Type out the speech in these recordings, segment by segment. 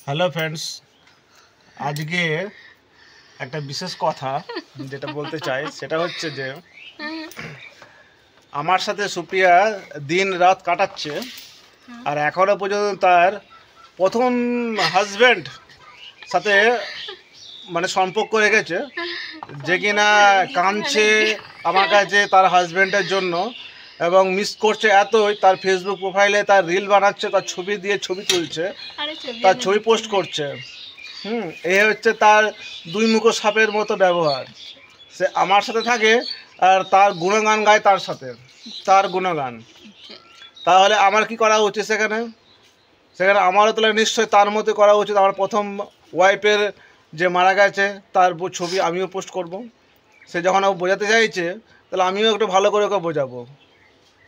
Hello friends, আজকে একটা বিশেষ কথা যেটা বলতে চাই সেটা হচ্ছে যে আমার সাথে সুপ্রিয়া দিন রাত কাটাচ্ছে আর এখনো পর্যন্ত তার প্রথম হাজব্যান্ড সাথে মানে সম্পর্ক রেখেছে, যে কিনা কাঁদছে আমার কাছে তার হাজব্যান্ডের জন্য এবং মিস করছে এতই। তার ফেসবুক প্রোফাইলে তার রিল বানাচ্ছে, তার ছবি দিয়ে ছবি তুলছে, তার ছবি পোস্ট করছে। এ হচ্ছে তার দুই মুখো সাপের মতো ব্যবহার। সে আমার সাথে থাকে আর তার গুণগান গায়, তার সাথে তার গুণগান। তাহলে আমার কি করা উচিত? সেখানে আমারও তাহলে নিশ্চয়ই তার মতো করা উচিত। আমার প্রথম ওয়াইফের যে মারা গেছে তার ছবি আমিও পোস্ট করব। সে যখন ও বোঝাতে চাইছে তাহলে আমিও একটু ভালো করে ওকে বোঝাবো।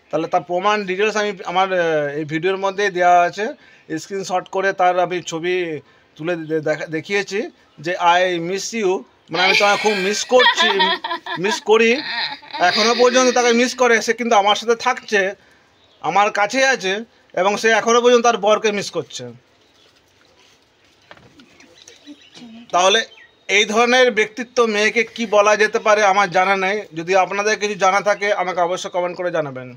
তাহলে তার প্রমাণ ডিটেলস আমি আমার এই ভিডিওর মধ্যে দেওয়া আছে, স্ক্রিনশট করে তার আমি ছবি তুলে দেখিয়েছি যে আই মিস ইউ, মানে আমি তোমাকে খুব মিস করি। এখনও পর্যন্ত তাকে মিস করে। সে কিন্তু আমার সাথে থাকছে, আমার কাছে আছে এবং সে এখনও পর্যন্ত তার বরকে মিস করছে। তাহলে এই ধরনের ব্যক্তিত্ব মেয়েকে কি বলা যেতে পারে আমার জানা নেই। যদি আপনাদের কিছু জানা থাকে আমাকে অবশ্যই কমেন্ট করে জানাবেন।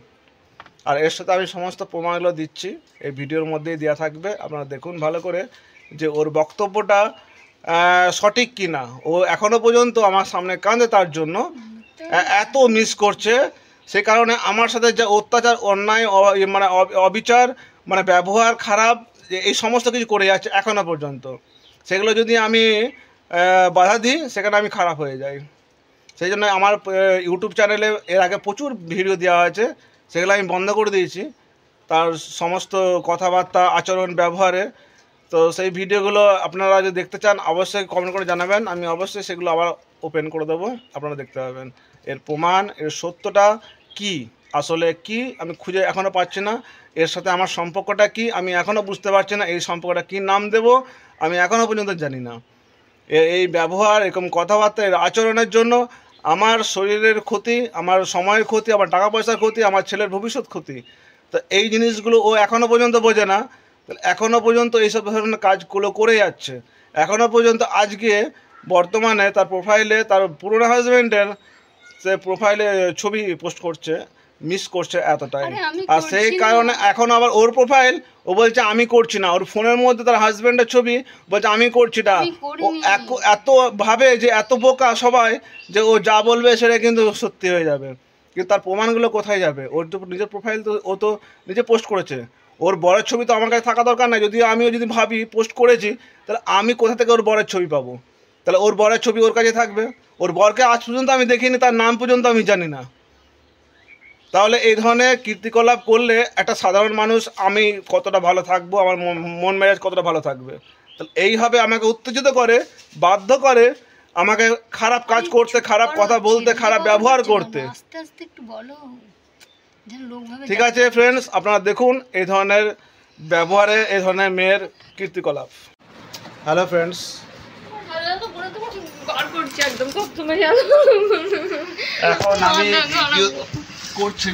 আর এর সাথে আমি সমস্ত প্রমাণগুলো দিচ্ছি, এই ভিডিওর মধ্যেই দেওয়া থাকবে। আপনারা দেখুন ভালো করে যে ওর বক্তব্যটা সঠিক কি না। ও এখনও পর্যন্ত আমার সামনে কাঁদে, তার জন্য এত মিস করছে। সে কারণে আমার সাথে যে অত্যাচার, অন্যায়, মানে অবিচার, মানে ব্যবহার খারাপ, এই সমস্ত কিছু করে যাচ্ছে এখনও পর্যন্ত, সেগুলো যদি আমি বাধা দিই সেখানে আমি খারাপ হয়ে যাই। সেই জন্য আমার ইউটিউব চ্যানেলে এর আগে প্রচুর ভিডিও দেওয়া হয়েছে, সেগুলো আমি বন্ধ করে দিয়েছি তার সমস্ত কথাবার্তা, আচরণ, ব্যবহারে। তো সেই ভিডিওগুলো আপনারা যদি দেখতে চান অবশ্যই কমেন্ট করে জানাবেন, আমি অবশ্যই সেগুলো আবার ওপেন করে দেবো, আপনারা দেখতে পাবেন। এর প্রমাণ, এর সত্যটা কি, আসলে কি আমি খুঁজে এখনও পাচ্ছি না। এর সাথে আমার সম্পর্কটা কি আমি এখনও বুঝতে পারছি না। এই সম্পর্কটা কী নাম দেব আমি এখনও পর্যন্ত জানি না। এই ব্যবহার, এরকম কথাবার্তা, এর আচরণের জন্য আমার শরীরের ক্ষতি, আমার সময়ের ক্ষতি, আমার টাকা পয়সার ক্ষতি, আমার ছেলের ভবিষ্যৎ ক্ষতি। তো এই জিনিসগুলো ও এখনও পর্যন্ত বোঝে না। এখনও পর্যন্ত এইসব ধরনের কাজগুলো করে যাচ্ছে। এখনও পর্যন্ত আজকে বর্তমানে তার প্রোফাইলে তার পুরনো হাজব্যান্ডের সে প্রোফাইলে ছবি পোস্ট করছে, মিস করছে এতটাই। আর সেই কারণে এখন আবার ওর প্রোফাইল ও বলছে আমি করছি না, ওর ফোনের মধ্যে তার হাজব্যান্ডের ছবি বলছে আমি করছি না। ও এত ভাবে যে এত বোকা সবাই যে ও যা বলবে সেটা কিন্তু সত্যি হয়ে যাবে। কিন্তু তার প্রমাণগুলো কোথায় যাবে? ওর তো নিজের প্রোফাইল তো ও তো নিজে পোস্ট করেছে। ওর বরের ছবি তো আমার কাছে থাকা দরকার নাই। যদি আমিও যদি ভাবি পোস্ট করেছি, তাহলে আমি কোথা থেকে ওর বরের ছবি পাবো? তাহলে ওর বরের ছবি ওর কাছে থাকবে। ওর বরকে আজ পর্যন্ত আমি দেখিনি, তার নাম পর্যন্ত আমি জানি না। তাহলে এই ধরনের কীর্তিকলাপ করলে একটা সাধারণ মানুষ আমি কতটা ভালো থাকবো, আমার মন মেজাজ কতটা ভালো থাকবে? তাহলে এইভাবে আমাকে উত্তেজিত করে, বাধ্য করে আমাকে খারাপ কাজ করতে, খারাপ কথা বলতে, খারাপ ব্যবহার করতে। ঠিক আছে ফ্রেন্ডস, আপনারা দেখুন এই ধরনের ব্যবহারে এই ধরনের মেয়ের কীর্তিকলাপ। হ্যালো ফ্রেন্ডস, এখন আমি ভিডিও করছি,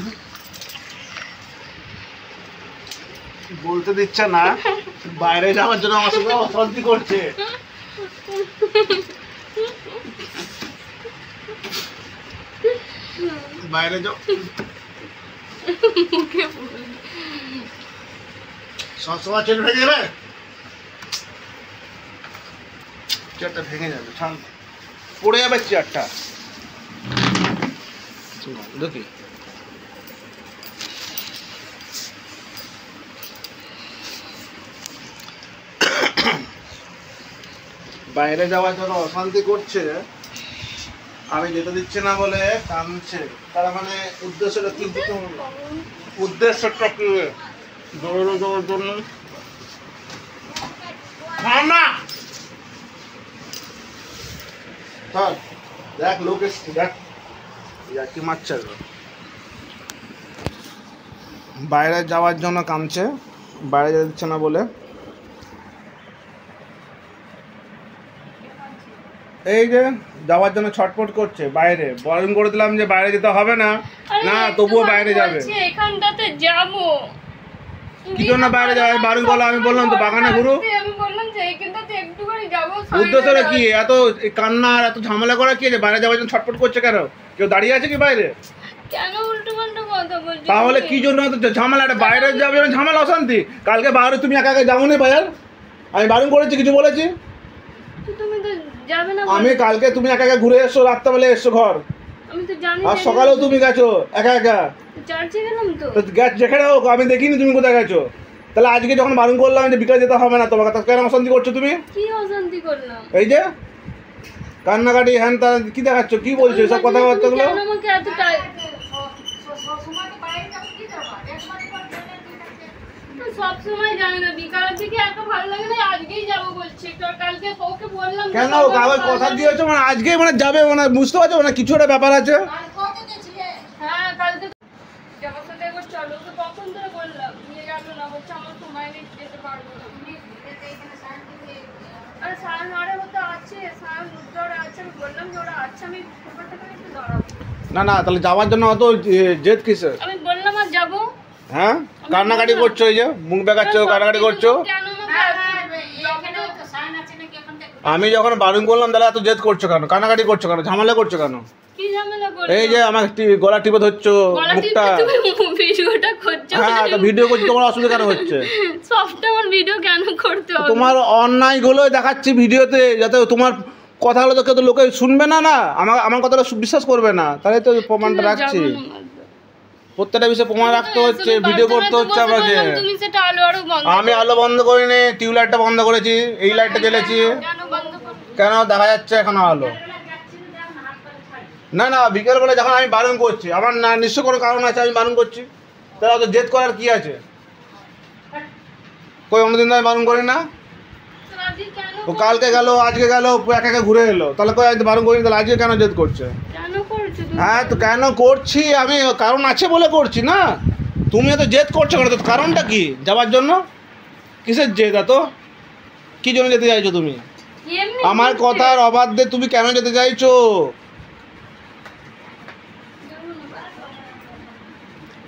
বলতে দিচ্ছে না, বাইরে যাওয়ার জন্য আমার সঙ্গে অশান্তি করছে। বাইরে যাও, সবসময় চেয়ার ভেঙে যাবে, চেয়ারটা ভেঙে যাবে, পড়ে যাবে চেয়ারটা। দেখি বাইরে যাওয়ার জন্য অশান্তি করছে, আমি যেতে দিচ্ছি না বলে কাঁদছে। তার মানে উদ্দেশ্যটা কি? উদ্দেশ্যটা কি? দৌড়ে যাওয়ার জন্য না। দেখ লোক এসছে, দেখ কি মারছে। বাইরে যাওয়ার জন্য কাঁদছে, বাইরে যেতে দিচ্ছে না বলে। এই যে যাওয়ার জন্য ছটফট করছে, বাইরে বারণ করে দিলাম যে বাইরে যেতে হবে না, না তবুও বাইরে যাবে। এখানটাতে যাবো, কি জন্য বাইরে যাবে? বারণ করলাম, আমি বললাম তো বাগানে ঘুরো। আমি বললাম উদ্দেশ্যটা কি? এত কান্না আর এত ঝামেলা করা কি আছে? বাইরে যাওয়ার জন্য ছটফট করছে কেন? কেউ দাঁড়িয়ে আছে কি বাইরে? কেন উল্টো পাল্টা কথা বলছো? তাহলে কি জন্য এত ঝামেলা? বাইরে যাবে ঝামেলা অশান্তি। কালকে বাইরে তুমি একা একা যাও নি বাজার? আমি বারণ করেছি, কিছু বলেছি? তুমি তো যাবে না। আমি কালকে তুমি একা একা ঘুরে এসছো, রাত্রেবেলা এসছো ঘর, আমি তো জানি। আর সকালেও তুমি গেছো একা একা। চার্চে গেলাম তো। যেখানে হোক আমি দেখিনি তুমি কোথায় গেছো। তাহলে আজকে যখন বারণ করলাম যে বিকালে যেতে হবে না তোমাকে, কেন অশান্তি করছো তুমি? কি অশান্তি করলাম? এই যে কান্নাকাটি হ্যান তা কি দেখাচ্ছ, কি বলছো এসব কথাবার্তাগুলো? কেন আমাকে এত সব সময় জানি না, বিকালের দিকে এত ভালো লাগে না, আজকেই যাবো বলছি। কালকে ওকে বললাম কেন কাগজ কথা দিয়েছো মানে আজকেই মানে যাবে মানে বুঝতে পারছো মানে কিছু একটা ব্যাপার আছে। হ্যাঁ কালকে যাবার সাথে একবার চলো, তো কখন ধরে বললাম, নিয়ে গেল না, বলছে আমার সময় নেই, যেতে পারবো না। আরে সাড়ে 9 হতে আছে, সাড়ে 9 আছে, আমি বললাম যে ওরা আছে, আমি ব্যাপারটা করে একটু দাঁড়াবো। না তাহলে যাওয়ার জন্য অত জেদ কিসের? আমি বললাম আর যাবো। হ্যাঁ কান্নাকাটি করছো, এই যে মুখ বেগাচ্ছ, কান্নাকাটি করছো। আমি যখন বারণ করলাম তাহলে এত জেদ করছো কেন, কান্নাকাটি করছো কেন, ঝামেলা করছো কেন? কি ঝামেলা করছো? এই যে আমার গলা টিপে ধরছো মুখটা। ভিডিওটা করছো? হ্যাঁ তো ভিডিও করছি, তোমার অসুবিধা কেন হচ্ছে? সবটা আমার ভিডিও কেন করতে হবে? তোমার অন্যায়গুলো দেখাচ্ছি ভিডিওতে, যাতে তোমার কথাগুলো তো কেউ তো লোকে শুনবে না, আমার কথাটা বিশ্বাস করবে না, তাহলে তো প্রমাণটা রাখছি। প্রত্যেকটা বিষয়ে প্রমাণ রাখতে হচ্ছে, ভিডিও করতে হচ্ছে আমাকে। আমি আলো বন্ধ করিনি, টিউবলাইটটা বন্ধ করেছি, এই লাইটটা জ্বেলেছি। কেন দেখা যাচ্ছে এখনো আলো? না বিকেলবেলা যখন আমি বারণ করছি, আমার না নিশ্চয় কোনো কারণ আছে আমি বারণ করছি, তাহলে অত জেদ করার কি আছে? কই অন্যদিন তো আমি বারণ করি না। ও কালকে গেল, আজকে গেল, একা একা ঘুরে এলো, তাহলে কই আজকে বারণ করিনি, তাহলে আজকে কেন জেদ করছে? হ্যাঁ তো কেন করছি আমি, কারণ আছে বলে করছি না। তুমি এত জেদ করছো কেন? কারণটা কি যাওয়ার জন্য? কিসের জেদ এত? কি জন্য যেতে চাইছো তুমি? আমার কথার অবাধ্যে তুমি কেন যেতে চাইছো?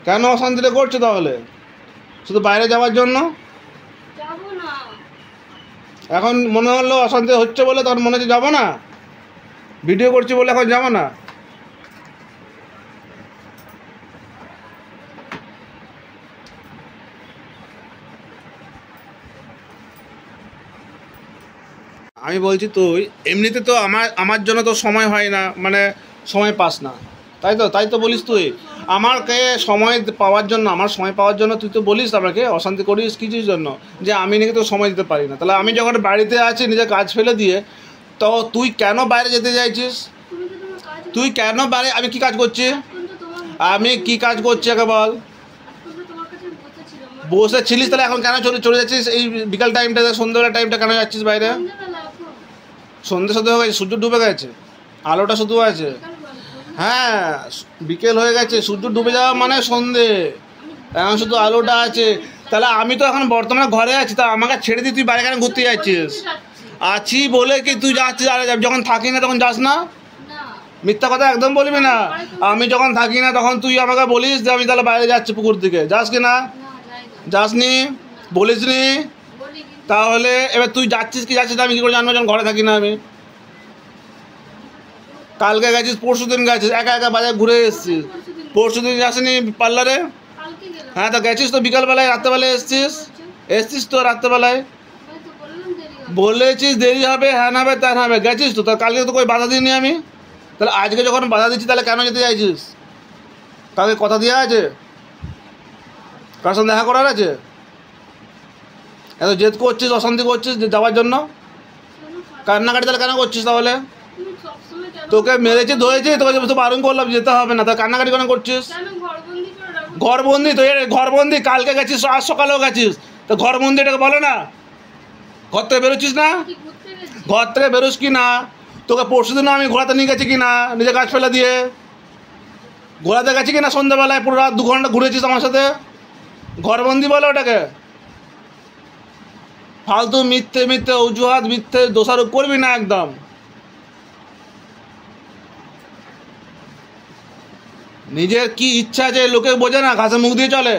কেন অশান্তিটা করছো তাহলে? শুধু বাইরে যাওয়ার জন্য? এখন মনে হলো অশান্তি হচ্ছে বলে তখন মনে হচ্ছে যাবো না, ভিডিও করছি বলে এখন যাবো না। আমি বলছি তুই এমনিতে তো আমার জন্য তো সময় হয় না, মানে সময় পাস না, তাই তো বলিস তুই আমাকে সময় পাওয়ার জন্য, আমার সময় পাওয়ার জন্য তুই তো বলিস আমাকে অশান্তি করিস কিছুর জন্য, যে আমি নাকি তো সময় দিতে পারি না। তাহলে আমি যখন বাড়িতে আছি নিজের কাজ ফেলে দিয়ে, তো তুই কেন বাইরে যেতে চাইছিস? তুই কেন বাইরে? আমি কি কাজ করছি? আমি কি কাজ করছি আগে বল? বসে ছিলিস, তাহলে এখন কেন চলে যাচ্ছিস? এই বিকাল টাইমটা, সন্ধ্যাবেলা টাইমটা কেন যাচ্ছিস বাইরে? সন্ধ্যে হয়ে গেছে, সূর্য ডুবে গেছে, আলোটা শুধু আছে। হ্যাঁ বিকেল হয়ে গেছে, সূর্য ডুবে যাওয়া মানে সন্ধে, এখন শুধু আলোটা আছে। তাহলে আমি তো এখন বর্তমানে ঘরে আছি, তা আমাকে ছেড়ে দিয়ে তুই বাইরে কেন ঘুরতে যাচ্ছিস? আছি বলে কি তুই যাচ্ছিস? আর যখন থাকি না তখন যাস না? মিথ্যা কথা একদম বলবি না। আমি যখন থাকি না তখন তুই আমাকে বলিস যে আমি তাহলে বাইরে যাচ্ছি পুকুর দিকে, যাস কি না? যাসনি, বলিস নি। তাহলে এবার তুই যাচ্ছিস কি যাচ্ছিস আমি কী করে জানবো যখন ঘরে থাকি না? আমি কালকে গেছিস, পরশু দিন গেছিস, একা একা বাজার ঘুরে এসেছিস। পরশু দিন যাসনি পার্লারে? হ্যাঁ তো গেছিস তো বিকালবেলায়, রাত্রেবেলায় এসছিস তো রাত্রেবেলায়। বলেছিস দেরি হবে, হ্যাঁ হবে তা হবে, গেছিস তো। তা কালকে তো কই বাধা দিইনি আমি, তাহলে আজকে যখন বাধা দিচ্ছি তাহলে কেন যেতে চাইছিস? কালকে কথা দেওয়া আছে, কার সঙ্গে দেখা করার আছে? এত জেদ করছিস, অশান্তি করছিস যাওয়ার জন্য, কান্নাকাটি তাহলে কেন করছিস? তাহলে তোকে মেরেছি ধরেছি, তোকে তো বারণ করলাম যেতে হবে না, তা কান্নাকাটি কেন করছিস? ঘরবন্দি তো, ঘরবন্দি কালকে গেছিস, আজ সকালেও গেছিস, তো ঘরবন্দি এটাকে বলে না? ঘর থেকে বেরোচ্ছিস না? ঘর থেকে বেরোস কি না? তোকে পরশু দিনও আমি ঘোরাতে নিয়ে গেছি কি না, নিজে কাজ ফেলে দিয়ে ঘোরাতে গেছি কি না? সন্ধ্যাবেলায় পুরো রাত 2 ঘন্টা ঘুরেছিস আমার সাথে, ঘরবন্দি বলে ওটাকে। ফালতু মিথ্যে অজুহাত, মিথ্যে দোষারোপ করবি না একদম। নিজের কি ইচ্ছা আছে লোকে বোঝে না, ঘাসে মুখ দিয়ে চলে।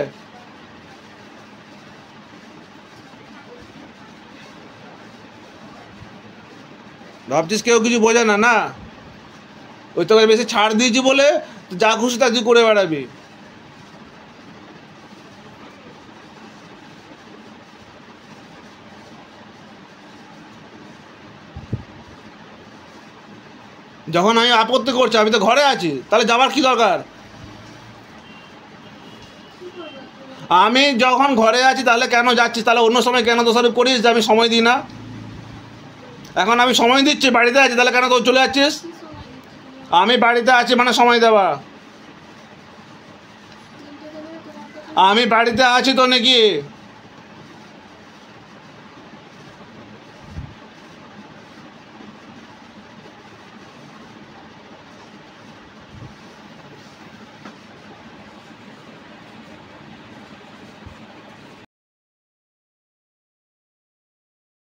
ভাবছিস কেউ কিছু বোঝে না, না? ওই তোকে বেশি ছাড় দিয়েছি বলে তুই যা খুশি তা তুই করে বেড়াবি। যখন আমি আপত্তি করছি, আমি তো ঘরে আছি, তাহলে যাবার কি দরকার? আমি যখন ঘরে আছি তাহলে কেন যাচ্ছিস? তাহলে অন্য সময় কেন দোষারোপ করিস যে আমি সময় দিই না? এখন আমি সময় দিচ্ছি, বাড়িতে আছি, তাহলে কেন তোর চলে যাচ্ছিস? আমি বাড়িতে আছি মানে সময় দেওয়া। আমি বাড়িতে আছি তো নাকি?